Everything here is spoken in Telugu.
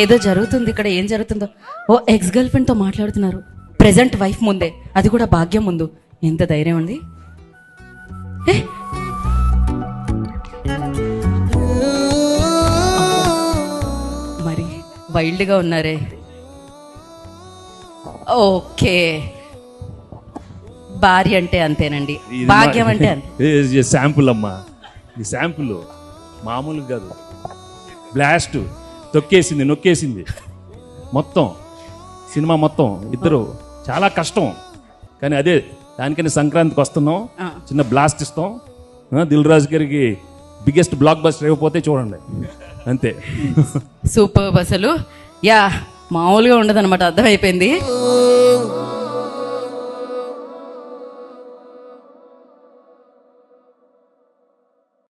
ఏదో జరుగుతుంది ఇక్కడ. ఏం జరుగుతుందో? ఓ ఎక్స్ గర్ల్ ఫ్రెండ్తో మాట్లాడుతున్నారు, ప్రెజెంట్ వైఫ్ ముందే, అది కూడా భాగ్యం ముందు. ఎంత ధైర్యం అండి! ఏ మరి వైల్డ్గా ఉన్నారే. ఓకే, భార్య అంటే అంతేనండి, భాగ్యం అంటే అంతే. శాంపుల్ అమ్మా, ఈ శాంపుల్ మామూలుగా కాదు. బ్లాస్ట్ తొక్కేసింది, నొక్కేసింది మొత్తం సినిమా మొత్తం. ఇద్దరు చాలా కష్టం, కానీ అదే దానికని సంక్రాంతికి వస్తున్నాం, చిన్న బ్లాస్ట్ ఇస్తాం. దిల్ రాజు గారికి బిగ్గెస్ట్ బ్లాక్ బస్టర్ అయిపోతే చూడండి, అంతే. సూపర్. అసలు యా మామూలుగా ఉండదు అనమాట, అర్థమైపోయింది.